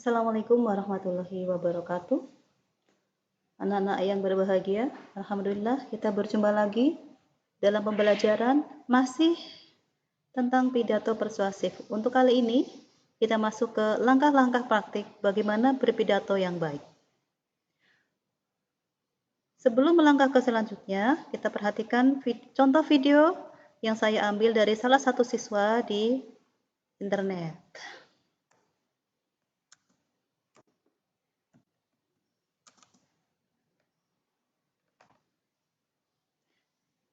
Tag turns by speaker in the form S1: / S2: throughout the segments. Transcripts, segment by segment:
S1: Assalamualaikum warahmatullahi wabarakatuh. Anak-anak yang berbahagia, alhamdulillah kita berjumpa lagi dalam pembelajaran masih tentang pidato persuasif. Untuk kali ini kita masuk ke langkah-langkah praktik bagaimana berpidato yang baik. Sebelum melangkah ke selanjutnya, kita perhatikan contoh video yang saya ambil dari salah satu siswa di internet.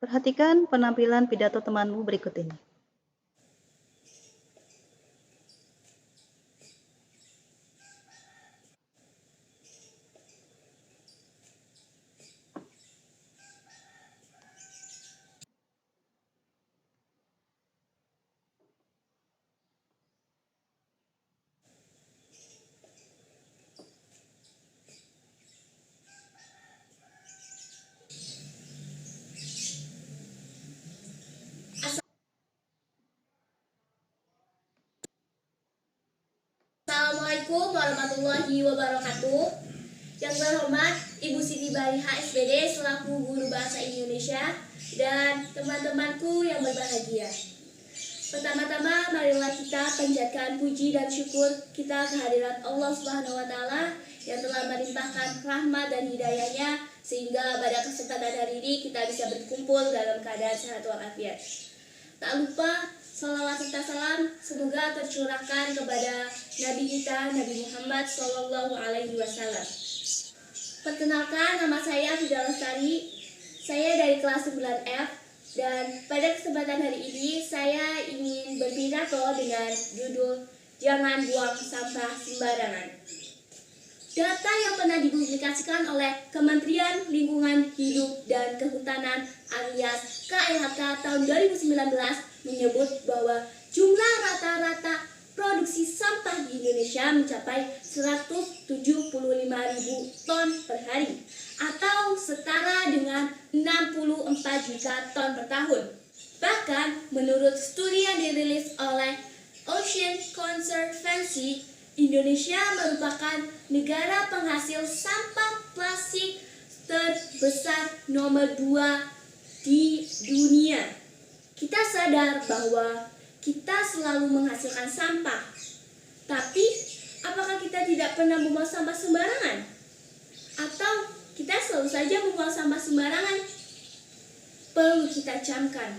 S1: Perhatikan penampilan pidato temanmu berikut ini.
S2: Assalamualaikum warahmatullahi wabarakatuh. Yang terhormat Ibu Siti Baliha SPD selaku Guru Bahasa Indonesia dan teman-temanku yang berbahagia. Pertama-tama marilah kita panjatkan puji dan syukur kita kehadirat Allah Subhanahu wa taala yang telah melimpahkan rahmat dan hidayahnya sehingga pada kesempatan hari ini kita bisa berkumpul dalam keadaan sehat walafiat. Tak lupa salawat serta salam semoga tercurahkan kepada Nabi kita Nabi Muhammad SAW. Perkenalkan, nama saya Fida Lestari. Saya dari kelas 9F dan pada kesempatan hari ini saya ingin berpidato dengan judul Jangan Buang Sampah Sembarangan. Data yang pernah dipublikasikan oleh Kementerian Lingkungan Hidup dan Kehutanan alias KLHK tahun 2019 menyebut bahwa jumlah rata-rata produksi sampah di Indonesia mencapai 175.000 ton per hari atau setara dengan 64 juta ton per tahun. Bahkan menurut studi yang dirilis oleh Ocean Conservancy, Indonesia merupakan negara penghasil sampah plastik terbesar nomor 2 di dunia. Kita sadar bahwa kita selalu menghasilkan sampah, tapi apakah kita tidak pernah membuang sampah sembarangan? Atau kita selalu saja membuang sampah sembarangan? Perlu kita camkan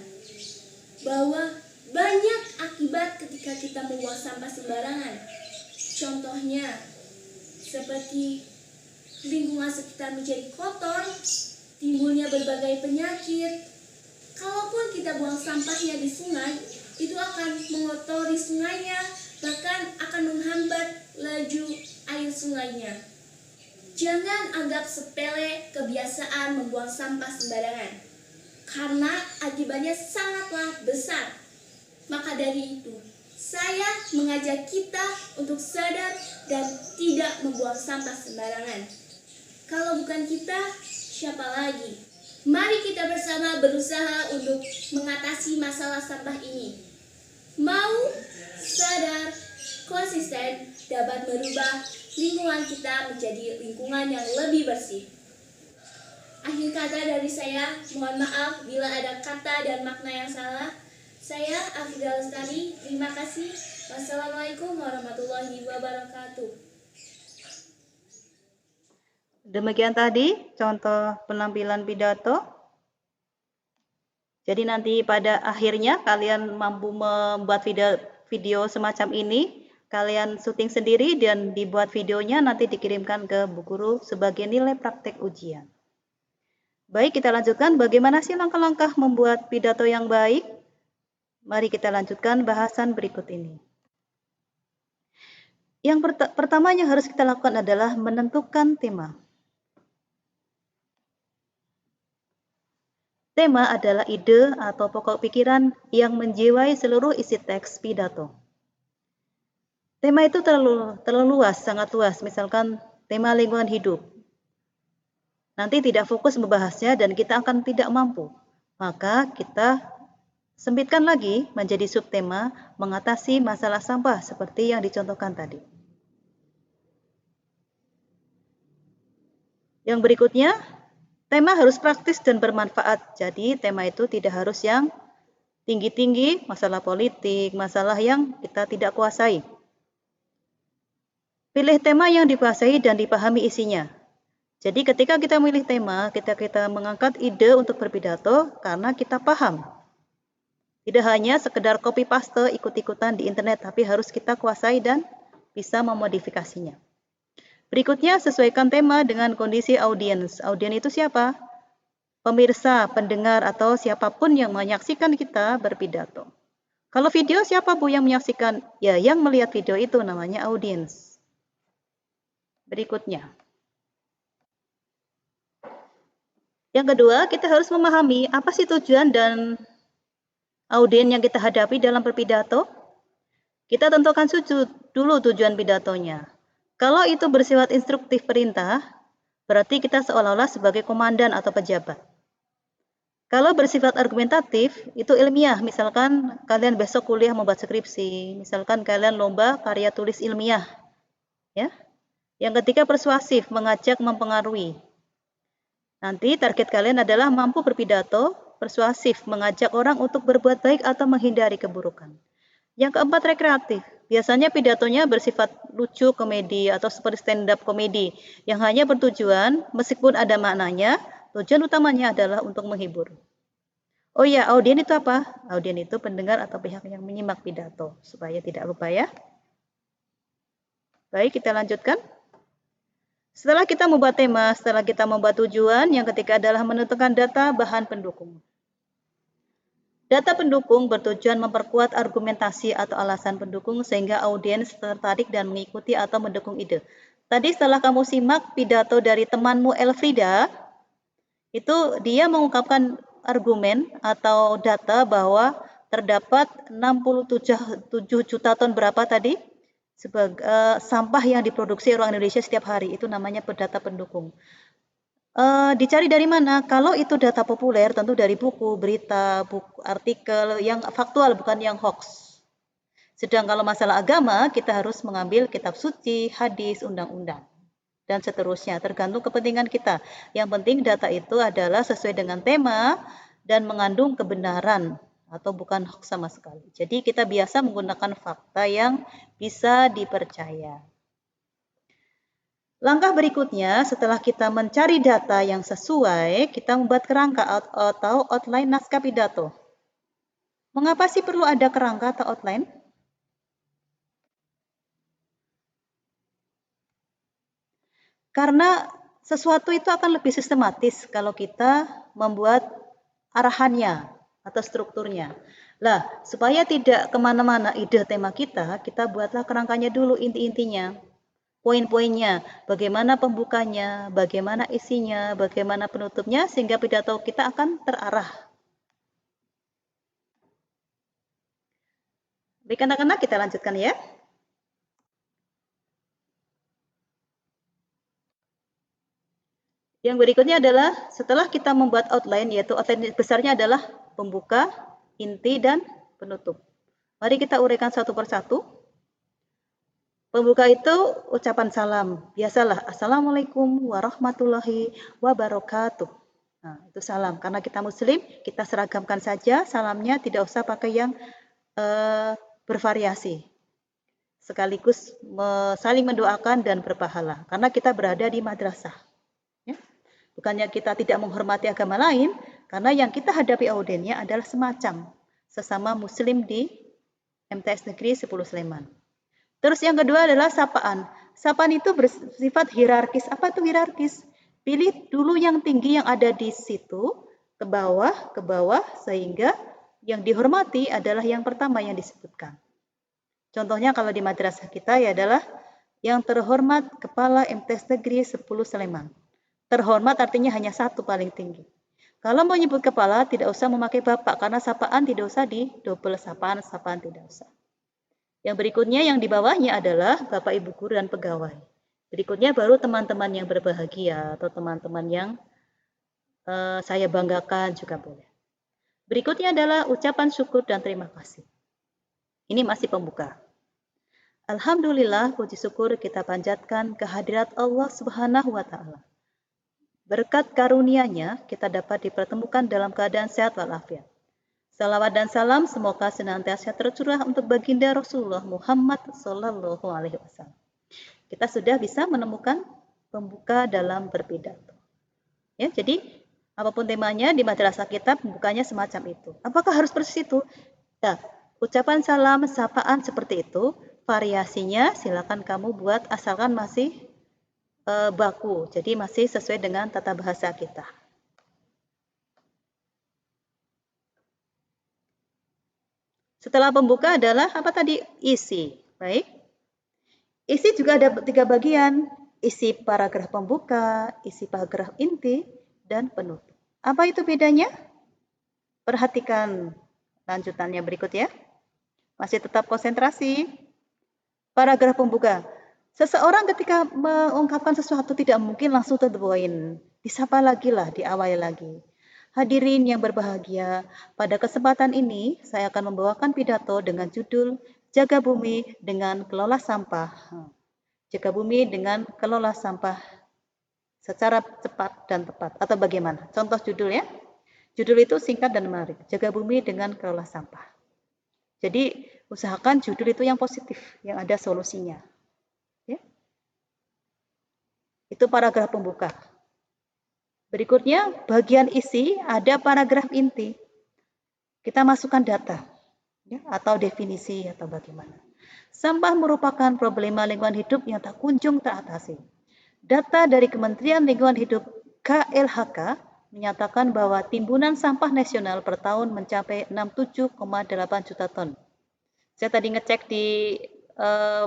S2: bahwa banyak akibat ketika kita membuang sampah sembarangan. Contohnya, seperti lingkungan sekitar menjadi kotor, timbulnya berbagai penyakit. Kalaupun kita buang sampahnya di sungai, itu akan mengotori sungainya, bahkan akan menghambat laju air sungainya. Jangan anggap sepele kebiasaan membuang sampah sembarangan, karena akibatnya sangatlah besar. Maka dari itu, saya mengajak kita untuk sadar dan tidak membuang sampah sembarangan. Kalau bukan kita, siapa lagi? Mari kita bersama berusaha untuk mengatasi masalah sampah ini. Mau, sadar, konsisten dapat merubah lingkungan kita menjadi lingkungan yang lebih bersih. Akhir kata dari saya, mohon maaf bila ada kata dan makna yang salah. Saya Afida Lestari, terima kasih. Wassalamualaikum warahmatullahi wabarakatuh.
S1: Demikian tadi contoh penampilan pidato. Jadi nanti pada akhirnya kalian mampu membuat video semacam ini, kalian syuting sendiri dan dibuat videonya nanti dikirimkan ke Bu Guru sebagai nilai praktek ujian. Baik, kita lanjutkan bagaimana sih langkah-langkah membuat pidato yang baik? Mari kita lanjutkan bahasan berikut ini. Yang pertama yang harus kita lakukan adalah menentukan tema. Tema adalah ide atau pokok pikiran yang menjiwai seluruh isi teks pidato. Tema itu terlalu luas, sangat luas, misalkan tema lingkungan hidup. Nanti tidak fokus membahasnya dan kita akan tidak mampu. Maka kita sempitkan lagi menjadi subtema mengatasi masalah sampah seperti yang dicontohkan tadi. Yang berikutnya, tema harus praktis dan bermanfaat. Jadi tema itu tidak harus yang tinggi-tinggi, masalah politik, masalah yang kita tidak kuasai. Pilih tema yang dikuasai dan dipahami isinya. Jadi ketika kita memilih tema, kita mengangkat ide untuk berpidato karena kita paham. Tidak hanya sekedar copy paste ikut-ikutan di internet, tapi harus kita kuasai dan bisa memodifikasinya. Berikutnya, sesuaikan tema dengan kondisi audiens. Audiens itu siapa? Pemirsa, pendengar, atau siapapun yang menyaksikan kita berpidato. Kalau video, siapa Bu yang menyaksikan? Ya, yang melihat video itu namanya audiens. Berikutnya. Yang kedua, kita harus memahami apa sih tujuan dan audiens yang kita hadapi dalam berpidato. Kita tentukan dulu tujuan pidatonya. Kalau itu bersifat instruktif perintah, berarti kita seolah-olah sebagai komandan atau pejabat. Kalau bersifat argumentatif, itu ilmiah. Misalkan kalian besok kuliah membuat skripsi, misalkan kalian lomba karya tulis ilmiah. Ya. Yang ketiga persuasif, mengajak, mempengaruhi. Nanti target kalian adalah mampu berpidato, persuasif, mengajak orang untuk berbuat baik atau menghindari keburukan. Yang keempat rekreatif. Biasanya pidatonya bersifat lucu, komedi, atau seperti stand-up komedi yang hanya bertujuan, meskipun ada maknanya, tujuan utamanya adalah untuk menghibur. Oh ya, audien itu apa? Audien itu pendengar atau pihak yang menyimak pidato, supaya tidak lupa ya. Baik, kita lanjutkan. Setelah kita membuat tema, setelah kita membuat tujuan, yang ketiga adalah menentukan data bahan pendukung. Data pendukung bertujuan memperkuat argumentasi atau alasan pendukung sehingga audiens tertarik dan mengikuti atau mendukung ide. Tadi setelah kamu simak pidato dari temanmu Elfrida, itu dia mengungkapkan argumen atau data bahwa terdapat 67 juta ton berapa tadi sebagai sampah yang diproduksi orang Indonesia setiap hari. Itu namanya data pendukung. Dicari dari mana? Kalau itu data populer, tentu dari buku, berita, buku, artikel yang faktual, bukan yang hoax. Sedang kalau masalah agama, kita harus mengambil kitab suci, hadis, undang-undang, dan seterusnya. Tergantung kepentingan kita. Yang penting data itu adalah sesuai dengan tema dan mengandung kebenaran atau bukan hoax sama sekali. Jadi kita biasa menggunakan fakta yang bisa dipercaya. Langkah berikutnya, setelah kita mencari data yang sesuai, kita membuat kerangka atau outline naskah pidato. Mengapa sih perlu ada kerangka atau outline? Karena sesuatu itu akan lebih sistematis kalau kita membuat arahannya atau strukturnya. Lah, supaya tidak kemana-mana ide tema kita buatlah kerangkanya dulu inti-intinya. Poin-poinnya, bagaimana pembukanya, bagaimana isinya, bagaimana penutupnya, sehingga pidato kita akan terarah. Baik anak-anak, kita lanjutkan ya. Yang berikutnya adalah setelah kita membuat outline, yaitu outline besarnya adalah pembuka, inti, dan penutup. Mari kita uraikan satu persatu. Pembuka itu ucapan salam. Biasalah, Assalamualaikum warahmatullahi wabarakatuh. Nah, itu salam. Karena kita muslim, kita seragamkan saja salamnya, tidak usah pakai yang bervariasi. Sekaligus saling mendoakan dan berpahala. Karena kita berada di madrasah. Ya. Bukannya kita tidak menghormati agama lain, karena yang kita hadapi audiennya adalah semacam sesama muslim di MTS Negeri 10 Sleman. Terus yang kedua adalah sapaan. Sapaan itu bersifat hierarkis. Apa itu hierarkis? Pilih dulu yang tinggi yang ada di situ, ke bawah, sehingga yang dihormati adalah yang pertama yang disebutkan. Contohnya kalau di madrasah kita ya adalah yang terhormat Kepala MTS Negeri 10 Sleman. Terhormat artinya hanya satu paling tinggi. Kalau mau nyebut kepala, tidak usah memakai bapak, karena sapaan tidak usah di double sapaan tidak usah. Yang berikutnya yang di bawahnya adalah Bapak Ibu guru dan pegawai. Berikutnya baru teman-teman yang berbahagia atau teman-teman yang saya banggakan juga boleh. Berikutnya adalah ucapan syukur dan terima kasih. Ini masih pembuka. Alhamdulillah, puji syukur kita panjatkan kehadirat Allah Subhanahu wa Ta'ala. Berkat karunia-Nya, kita dapat dipertemukan dalam keadaan sehat walafiat. Salawat dan salam semoga senantiasa tercurah untuk baginda Rasulullah Muhammad Sallallahu Alaihi Wasallam. Kita sudah bisa menemukan pembuka dalam berpidato. Ya, jadi apapun temanya di madrasah kita pembukanya semacam itu. Apakah harus persis itu? Nah, ucapan salam, sapaan seperti itu, variasinya silakan kamu buat asalkan masih baku, jadi masih sesuai dengan tata bahasa kita. Setelah pembuka adalah apa tadi? Isi. Baik. Isi juga ada 3 bagian. Isi paragraf pembuka, isi paragraf inti, dan penutup. Apa itu bedanya? Perhatikan lanjutannya berikut ya. Masih tetap konsentrasi. Paragraf pembuka. Seseorang ketika mengungkapkan sesuatu tidak mungkin langsung to the point. Disapa lagi lah, diawali lagi. Hadirin yang berbahagia, pada kesempatan ini saya akan membawakan pidato dengan judul Jaga Bumi dengan Kelola Sampah. Jaga Bumi dengan Kelola Sampah secara cepat dan tepat. Atau bagaimana? Contoh judul ya. Judul itu singkat dan menarik. Jaga Bumi dengan Kelola Sampah. Jadi usahakan judul itu yang positif, yang ada solusinya. Ya. Itu paragraf pembuka. Berikutnya, bagian isi ada paragraf inti. Kita masukkan data ya, atau definisi atau bagaimana. Sampah merupakan problema lingkungan hidup yang tak kunjung teratasi. Data dari Kementerian Lingkungan Hidup KLHK menyatakan bahwa timbunan sampah nasional per tahun mencapai 67,8 juta ton. Saya tadi ngecek di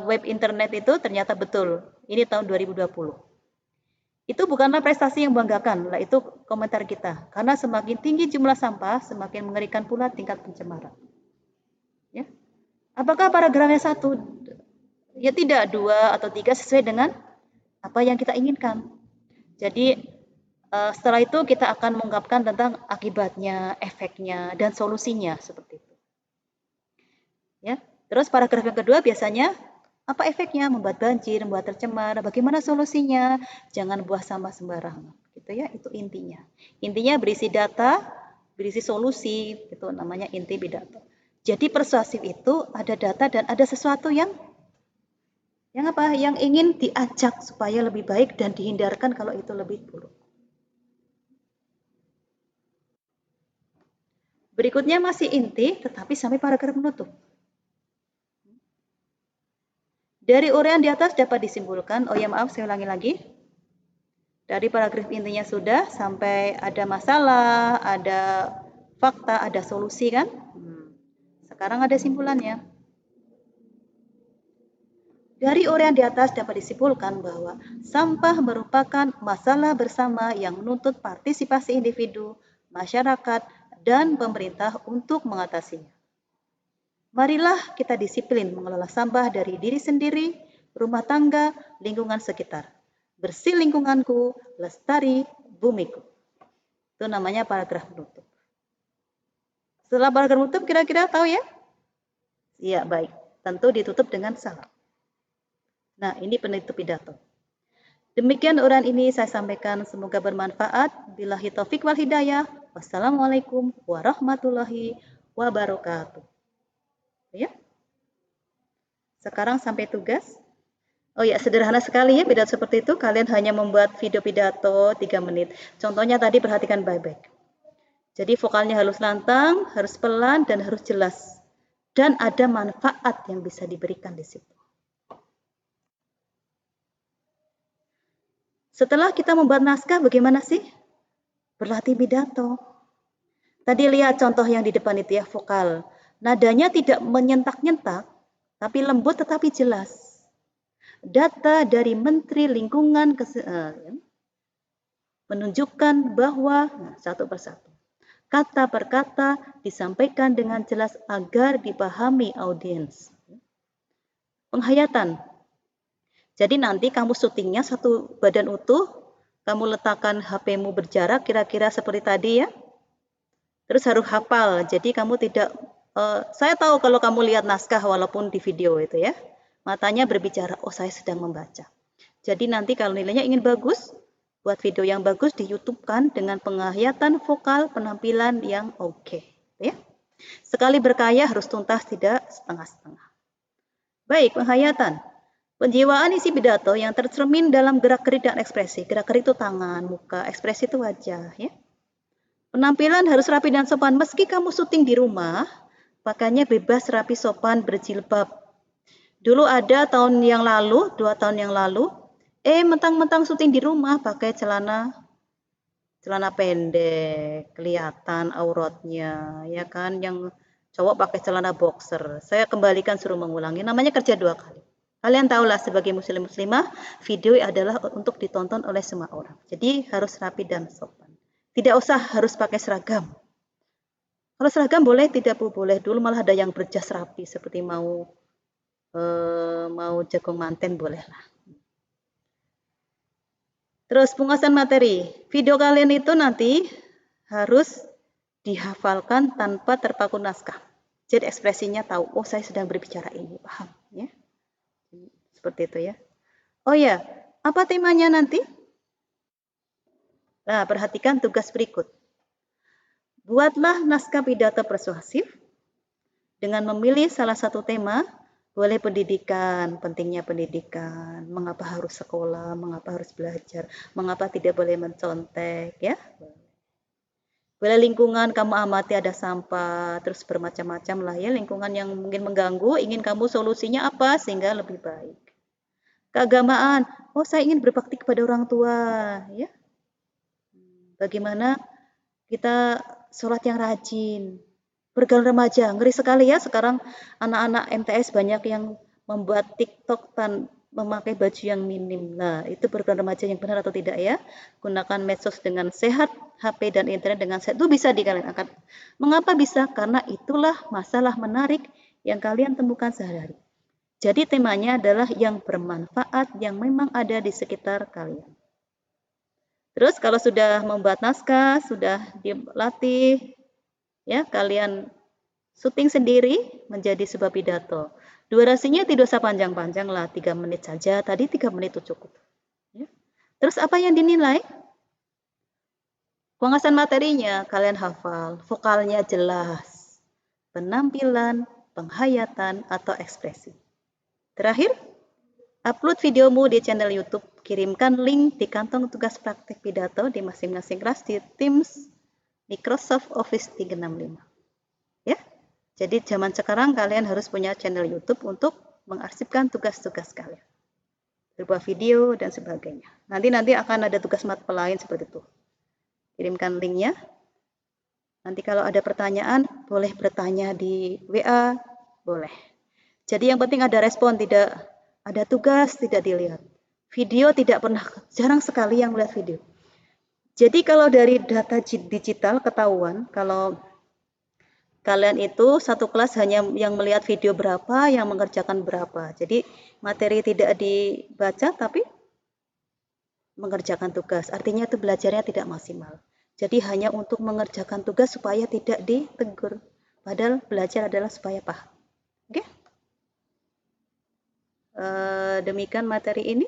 S1: web internet itu ternyata betul. Ini tahun 2020. Itu bukanlah prestasi yang membanggakan, lah itu komentar kita. Karena semakin tinggi jumlah sampah, semakin mengerikan pula tingkat pencemaran. Ya. Apakah paragrafnya 1? Ya tidak, 2 atau 3 sesuai dengan apa yang kita inginkan. Jadi setelah itu kita akan mengungkapkan tentang akibatnya, efeknya, dan solusinya seperti itu. Ya. Terus paragraf yang kedua biasanya apa efeknya? Membuat banjir, membuat tercemar. Bagaimana solusinya? Jangan buang sampah sembarangan. Gitu ya, itu intinya. Intinya berisi data, berisi solusi, itu namanya inti pidato. Jadi persuasif itu ada data dan ada sesuatu yang apa? Yang ingin diajak supaya lebih baik dan dihindarkan kalau itu lebih buruk. Berikutnya masih inti, tetapi sampai paragraf penutup. Dari uraian di atas dapat disimpulkan, oh ya maaf saya ulangi lagi. Dari paragraf intinya sudah sampai ada masalah, ada fakta, ada solusi kan? Sekarang ada simpulannya. Dari uraian di atas dapat disimpulkan bahwa sampah merupakan masalah bersama yang menuntut partisipasi individu, masyarakat, dan pemerintah untuk mengatasinya. Marilah kita disiplin mengelola sampah dari diri sendiri, rumah tangga, lingkungan sekitar. Bersih lingkunganku, lestari bumiku. Itu namanya paragraf penutup. Setelah paragraf penutup kira-kira tahu ya? Iya, baik. Tentu ditutup dengan salam. Nah, ini penutup pidato. Demikian uraian ini saya sampaikan, semoga bermanfaat. Billahi taufik wal hidayah. Wassalamualaikum warahmatullahi wabarakatuh. Ya. Sekarang sampai tugas. Oh ya, sederhana sekali ya pidato seperti itu. Kalian hanya membuat video pidato 3 menit. Contohnya tadi perhatikan baik-baik. Jadi vokalnya harus lantang, harus pelan, dan harus jelas. Dan ada manfaat yang bisa diberikan di situ. Setelah kita membuat naskah, bagaimana sih? Berlatih pidato. Tadi lihat contoh yang di depan itu ya, vokal. Nadanya tidak menyentak-nyentak, tapi lembut tetapi jelas. Data dari Menteri Lingkungan menunjukkan bahwa satu persatu. Kata per kata disampaikan dengan jelas agar dipahami audiens. Penghayatan. Jadi nanti kamu syutingnya satu badan utuh, kamu letakkan HP-mu berjarak kira-kira seperti tadi ya. Terus harus hafal. Jadi kamu tidak saya tahu kalau kamu lihat naskah walaupun di video itu ya. Matanya berbicara, oh saya sedang membaca. Jadi nanti kalau nilainya ingin bagus, Buat video yang bagus di YouTube kan dengan penghayatan vokal, penampilan yang oke, ya. Sekali berkarya harus tuntas, tidak setengah-setengah. Baik, penghayatan. Penjiwaan isi pidato yang tercermin dalam gerak-gerik dan ekspresi. Gerak-gerik itu tangan, muka, ekspresi itu wajah, ya. Penampilan harus rapi dan sopan. Meski kamu syuting di rumah, pakainya bebas, rapi, sopan, berjilbab. Dulu ada tahun yang lalu, 2 tahun yang lalu, mentang-mentang syuting di rumah pakai celana pendek, kelihatan auratnya, ya kan? Yang cowok pakai celana boxer. Saya kembalikan suruh mengulangi. Namanya kerja 2 kali. Kalian tahulah sebagai muslim-muslimah, video adalah untuk ditonton oleh semua orang. Jadi harus rapi dan sopan. Tidak usah harus pakai seragam. Kalau seragam boleh, tidak boleh. Dulu malah ada yang berjas rapi seperti mau jagung manten bolehlah. Terus penguasaan materi. Video kalian itu nanti harus dihafalkan tanpa terpaku naskah. Jadi ekspresinya tahu, oh saya sedang berbicara ini, paham ya? Seperti itu ya. Oh ya, apa temanya nanti? Nah, perhatikan tugas berikut. Buatlah naskah pidato persuasif dengan memilih salah satu tema. Boleh pendidikan, pentingnya pendidikan, mengapa harus sekolah, mengapa harus belajar, mengapa tidak boleh mencontek, ya. Boleh lingkungan kamu amati ada sampah, terus bermacam-macam lah ya, lingkungan yang mungkin mengganggu, ingin kamu solusinya apa sehingga lebih baik. Keagamaan, oh saya ingin berbakti kepada orang tua, ya. Bagaimana kita sholat yang rajin, bergaul remaja, ngeri sekali ya sekarang anak-anak MTS banyak yang membuat TikTok memakai baju yang minim. Nah, itu bergaul remaja yang benar atau tidak ya? Gunakan medsos dengan sehat, HP dan internet dengan sehat. Itu bisa kalian angkat. Mengapa bisa? Karena itulah masalah menarik yang kalian temukan sehari-hari. Jadi temanya adalah yang bermanfaat, yang memang ada di sekitar kalian. Terus kalau sudah membuat naskah, sudah dilatih, ya kalian syuting sendiri menjadi sebuah pidato. Durasinya tidak usah panjang-panjang lah, 3 menit saja. Tadi 3 menit itu cukup. Ya. Terus apa yang dinilai? Penguasaan materinya kalian hafal, vokalnya jelas, penampilan, penghayatan, atau ekspresi. Terakhir, upload videomu di channel YouTube. Kirimkan link di kantong tugas praktik pidato di masing-masing kelas di Teams Microsoft Office 365. Ya. Jadi zaman sekarang kalian harus punya channel YouTube untuk mengarsipkan tugas-tugas kalian. Berupa video dan sebagainya. Nanti akan ada tugas matpel lain seperti itu. Kirimkan linknya. Nanti kalau ada pertanyaan, boleh bertanya di WA, boleh. Jadi yang penting ada respon, tidak ada tugas, tidak dilihat. Video tidak pernah, jarang sekali yang melihat video. Jadi kalau dari data digital ketahuan, kalau kalian itu satu kelas hanya yang melihat video berapa, yang mengerjakan berapa. Jadi materi tidak dibaca tapi mengerjakan tugas. Artinya itu belajarnya tidak maksimal. Jadi hanya untuk mengerjakan tugas supaya tidak ditegur. Padahal belajar adalah supaya paham. Oke? Demikian materi ini.